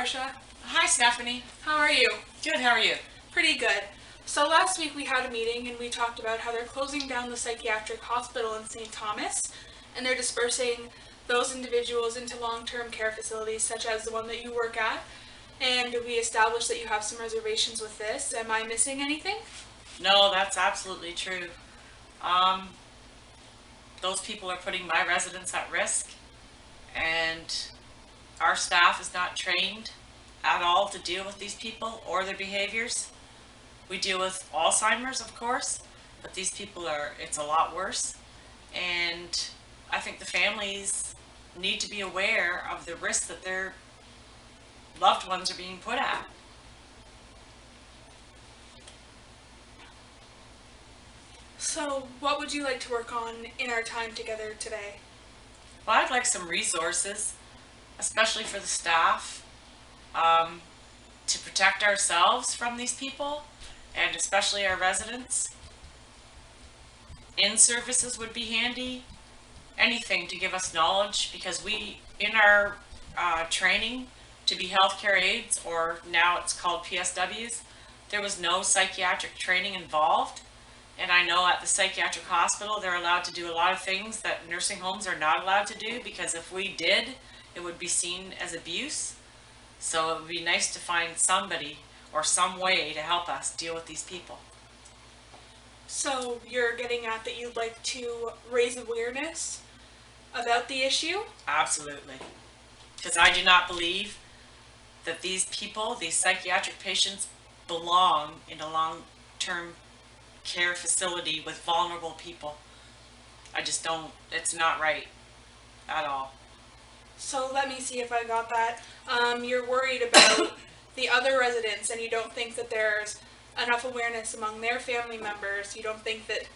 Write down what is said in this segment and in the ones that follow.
Marsha. Hi, Stephanie. How are you? Good, how are you? Pretty good. So last week we had a meeting and we talked about how they're closing down the psychiatric hospital in St. Thomas and they're dispersing those individuals into long-term care facilities such as the one that you work at. And we established that you have some reservations with this. Am I missing anything? No, that's absolutely true. Um, those people are putting my residents at risk, and our staff is not trained at all to deal with these people or their behaviors. We deal with Alzheimer's, of course, but these people it's a lot worse. And I think the families need to be aware of the risk that their loved ones are being put at. So what would you like to work on in our time together today? Well, I'd like some resources, especially for the staff, um, to protect ourselves from these people, and especially our residents. In-services would be handy. Anything to give us knowledge, because we, in our training to be healthcare aides, or now it's called PSWs, there was no psychiatric training involved. And I know at the psychiatric hospital, they're allowed to do a lot of things that nursing homes are not allowed to do, because if we did, it would be seen as abuse. So it would be nice to find somebody or some way to help us deal with these people. So you're getting at that you'd like to raise awareness about the issue? Absolutely. Because I do not believe that these people, these psychiatric patients, belong in a long-term care facility with vulnerable people. I just don't, it's not right at all. So let me see if I got that. You're worried about the other residents and you don't think that there's enough awareness among their family members. You don't think that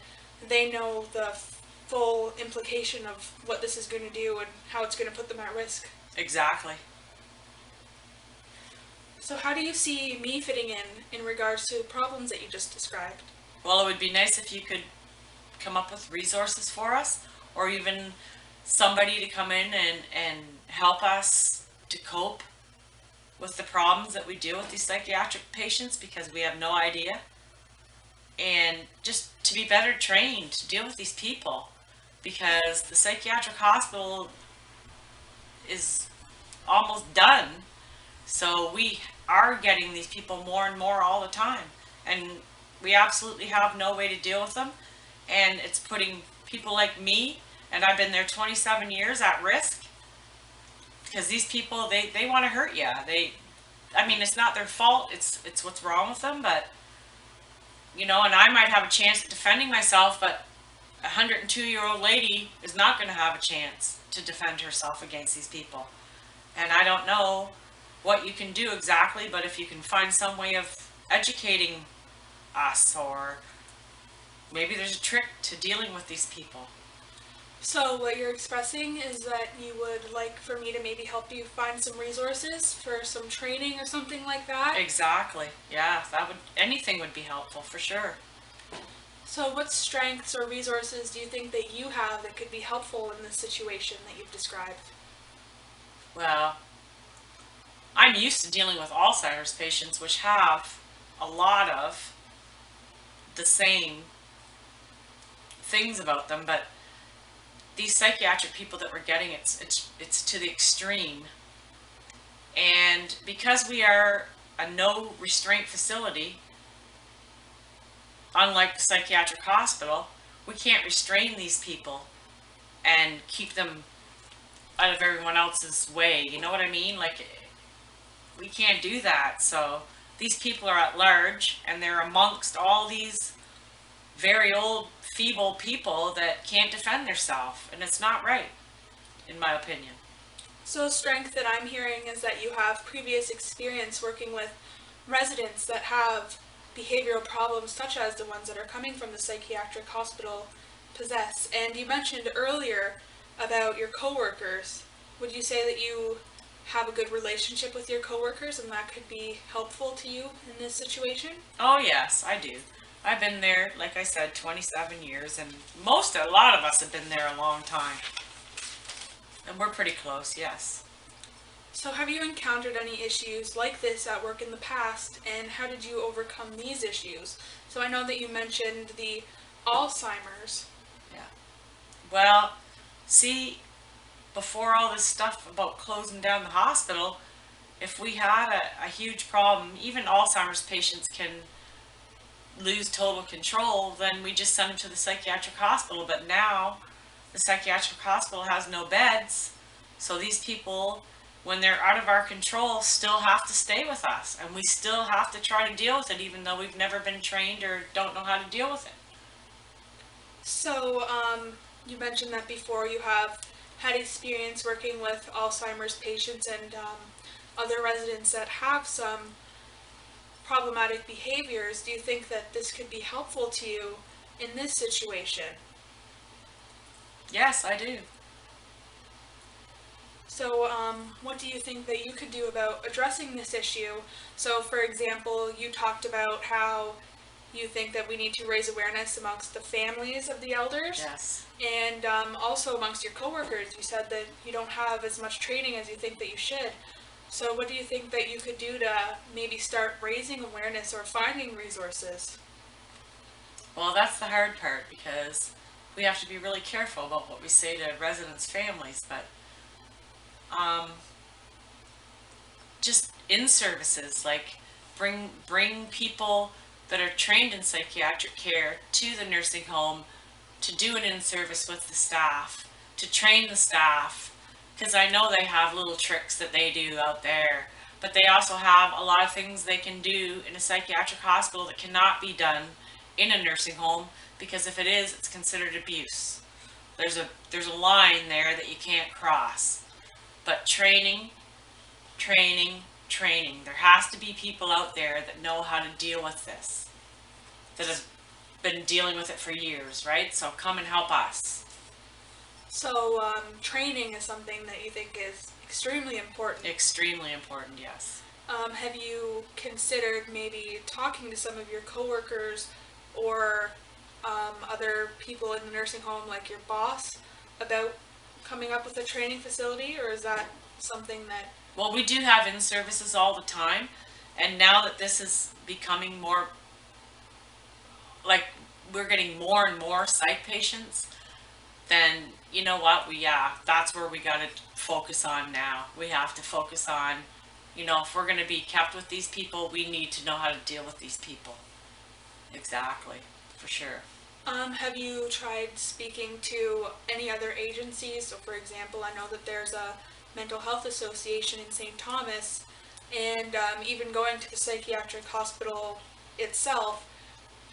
they know the full implication of what this is going to do and how it's going to put them at risk. Exactly. So how do you see me fitting in regards to the problems that you just described? Well, it would be nice if you could come up with resources for us, or even somebody to come in and help us to cope with the problems that we deal with these psychiatric patients, because we have no idea. And just to be better trained to deal with these people, because the psychiatric hospital is almost done. So we are getting these people more and more all the time. And we absolutely have no way to deal with them. And it's putting people like me, and I've been there 27 years, at risk. Because these people, they want to hurt you. I mean, it's not their fault. It's what's wrong with them. But, you know, and I might have a chance at defending myself, but a 102-year-old lady is not going to have a chance to defend herself against these people. And I don't know what you can do exactly, but if you can find some way of educating us, or maybe there's a trick to dealing with these people. So what you're expressing is that you would like for me to maybe help you find some resources for some training or something like that? Exactly. Yeah, anything would be helpful for sure. So what strengths or resources do you think that you have that could be helpful in this situation that you've described? Well, I'm used to dealing with Alzheimer's patients, which have a lot of the same things about them, but these psychiatric people that we're getting, it's to the extreme. And because we are a no restraint facility, unlike the psychiatric hospital, we can't restrain these people and keep them out of everyone else's way. You know what I mean? Like, we can't do that. So these people are at large, and they're amongst all these very old, feeble people that can't defend themselves, and it's not right, in my opinion. So a strength that I'm hearing is that you have previous experience working with residents that have behavioral problems such as the ones that are coming from the psychiatric hospital possess. And you mentioned earlier about your coworkers. Would you say that you have a good relationship with your coworkers and that could be helpful to you in this situation? Oh yes, I do. I've been there, like I said, 27 years, and a lot of us have been there a long time. And we're pretty close, yes. So have you encountered any issues like this at work in the past, and how did you overcome these issues? So I know that you mentioned the Alzheimer's. Well, see, before all this stuff about closing down the hospital, if we had a huge problem, even Alzheimer's patients can lose total control, then we just send them to the psychiatric hospital. But now the psychiatric hospital has no beds, so these people, when they're out of our control, still have to stay with us, and we still have to try to deal with it, even though we've never been trained or don't know how to deal with it. So you mentioned that before you have had experience working with Alzheimer's patients and other residents that have some problematic behaviors. Do you think that this could be helpful to you in this situation? Yes, I do. So, what do you think that you could do about addressing this issue? So, for example, you talked about how you think that we need to raise awareness amongst the families of the elders, Yes. and also amongst your coworkers. You said that you don't have as much training as you think that you should. So, what do you think that you could do to maybe start raising awareness or finding resources? Well, that's the hard part, because we have to be really careful about what we say to residents' families, but just in services, like bring people that are trained in psychiatric care to the nursing home to do an in-service with the staff, to train the staff, because I know they have little tricks that they do out there, but they also have a lot of things they can do in a psychiatric hospital that cannot be done in a nursing home, because if it is, it's considered abuse. There's a line there that you can't cross. But training, training, training. There has to be people out there that know how to deal with this, that have been dealing with it for years, right? So come and help us. So, training is something that you think is extremely important. Extremely important, yes. Have you considered maybe talking to some of your coworkers or other people in the nursing home, like your boss, about coming up with a training facility, or is that something that... Well, we do have in-services all the time, and now that this is becoming more, like, we're getting more and more psych patients, then you know what, that's where we gotta focus on now. We have to focus on, if we're gonna be kept with these people, we need to know how to deal with these people. Exactly, for sure. Have you tried speaking to any other agencies? So, for example, I know that there's a mental health association in St. Thomas, and even going to the psychiatric hospital itself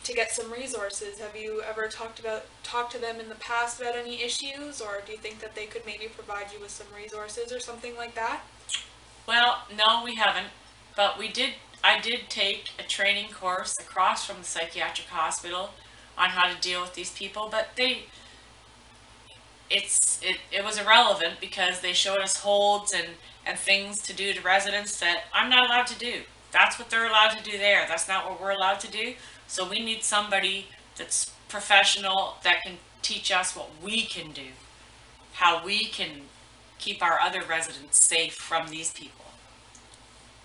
to get some resources. Have you ever talked to them in the past about any issues, or do you think that they could maybe provide you with some resources or something like that? Well, no, we haven't, but I did take a training course across from the psychiatric hospital on how to deal with these people, but it was irrelevant, because they showed us holds and things to do to residents that I'm not allowed to do. That's what they're allowed to do there. That's not what we're allowed to do. So we need somebody that's professional that can teach us what we can do, how we can keep our other residents safe from these people.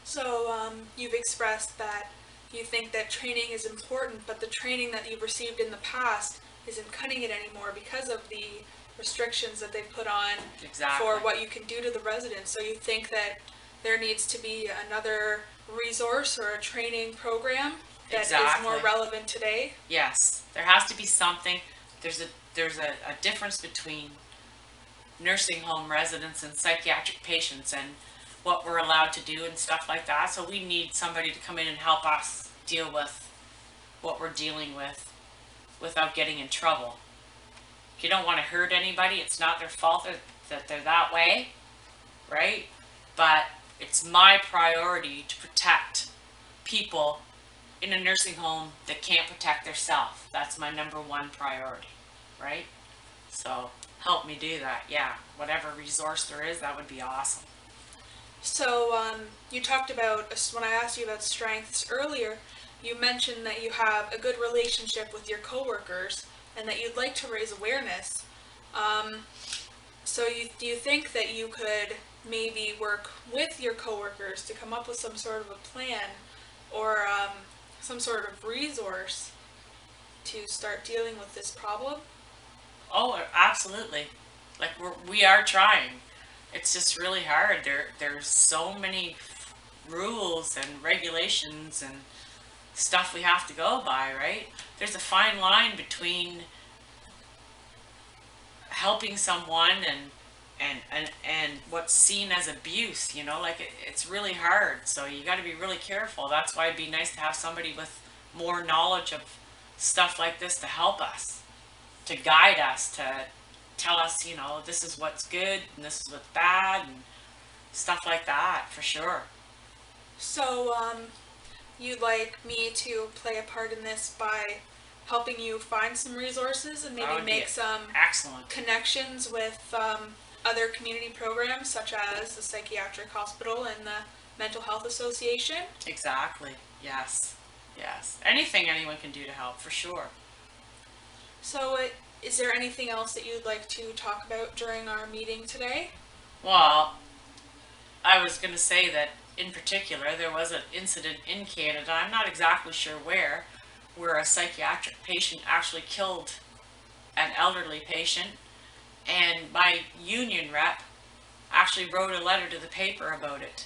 So, you've expressed that you think that training is important, but the training that you've received in the past isn't cutting it anymore because of the restrictions that they've put on Exactly. for what you can do to the residents. So you think that there needs to be another resource or a training program that is more Exactly. relevant today? Yes, there has to be something. There's a difference between nursing home residents and psychiatric patients, and what we're allowed to do and stuff like that. So we need somebody to come in and help us deal with what we're dealing with without getting in trouble. You don't want to hurt anybody. It's not their fault that they're that way, right? But it's my priority to protect people in a nursing home that can't protect themselves. That's my number one priority, right? So help me do that. Yeah, whatever resource there is, that would be awesome. So, you talked about, when I asked you about strengths earlier, you mentioned that you have a good relationship with your coworkers and that you'd like to raise awareness. So do you think that you could maybe work with your coworkers to come up with some sort of a plan or some sort of resource to start dealing with this problem? Oh, absolutely. Like we are trying. It's just really hard. There's so many rules and regulations and stuff we have to go by, right? There's a fine line between helping someone and what's seen as abuse, you know, like it's really hard. So you got to be really careful. That's why it'd be nice to have somebody with more knowledge of stuff like this to help us, to guide us, to tell us, you know, this is what's good and this is what's bad and stuff like that, for sure. So, you'd like me to play a part in this by helping you find some resources and That maybe would be make some excellent. connections with other community programs such as the psychiatric hospital and the mental health association? Exactly. Yes. Yes. Anything anyone can do to help, for sure. So, is there anything else that you'd like to talk about during our meeting today? Well, I was going to say that in particular, there was an incident in Canada, I'm not exactly sure where a psychiatric patient actually killed an elderly patient, and my union rep actually wrote a letter to the paper about it.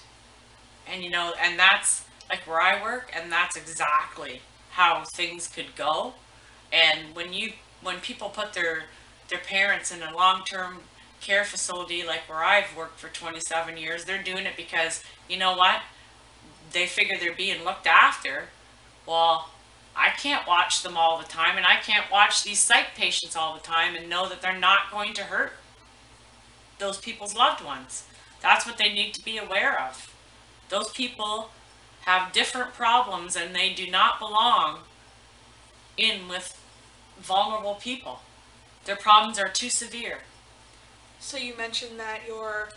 And you know, and that's like where I work, and that's exactly how things could go. And when people put their parents in a long-term care facility like where I've worked for 27 years, they're doing it because, you know what? They figure they're being looked after. Well, I can't watch them all the time, and I can't watch these psych patients all the time and know that they're not going to hurt those people's loved ones. That's what they need to be aware of. Those people have different problems and they do not belong in with vulnerable people. Their problems are too severe. So you mentioned that your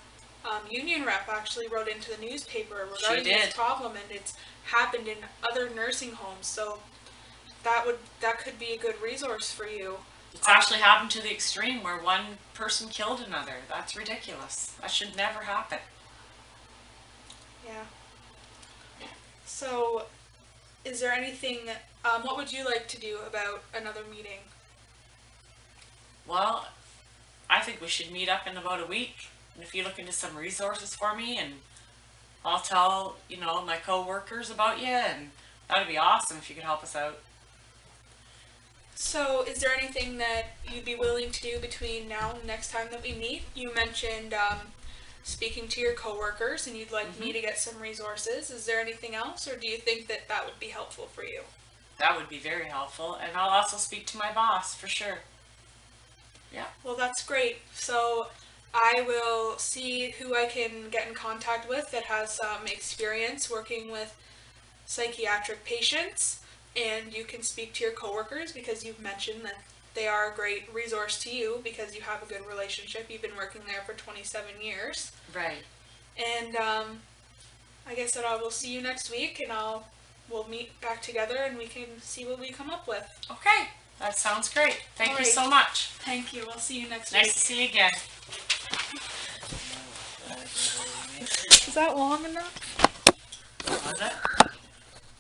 union rep actually wrote into the newspaper regarding She did. this problem, and it's happened in other nursing homes. So that could be a good resource for you. It's actually happened to the extreme where one person killed another. That's ridiculous. That should never happen. Yeah. So, is there anything? What would you like to do about another meeting? Well, I think we should meet up in about a week. And if you look into some resources for me, and I'll tell, you know, my co-workers about you, and that'd be awesome if you could help us out. So, is there anything that you'd be willing to do between now and next time that we meet? You mentioned speaking to your coworkers, and you'd like me to get some resources. Is there anything else, or do you think that that would be helpful for you? That would be very helpful, and I'll also speak to my boss, for sure. Yeah. Well, that's great. So, I will see who I can get in contact with that has some experience working with psychiatric patients, and you can speak to your coworkers because you've mentioned that they are a great resource to you because you have a good relationship. You've been working there for 27 years. Right. And I guess that I will see you next week, and we'll meet back together and we can see what we come up with. Okay. That sounds great. Thank you Alright. so much. Thank you. I'll see you next week. Nice to see you again. Is that long enough? Was it?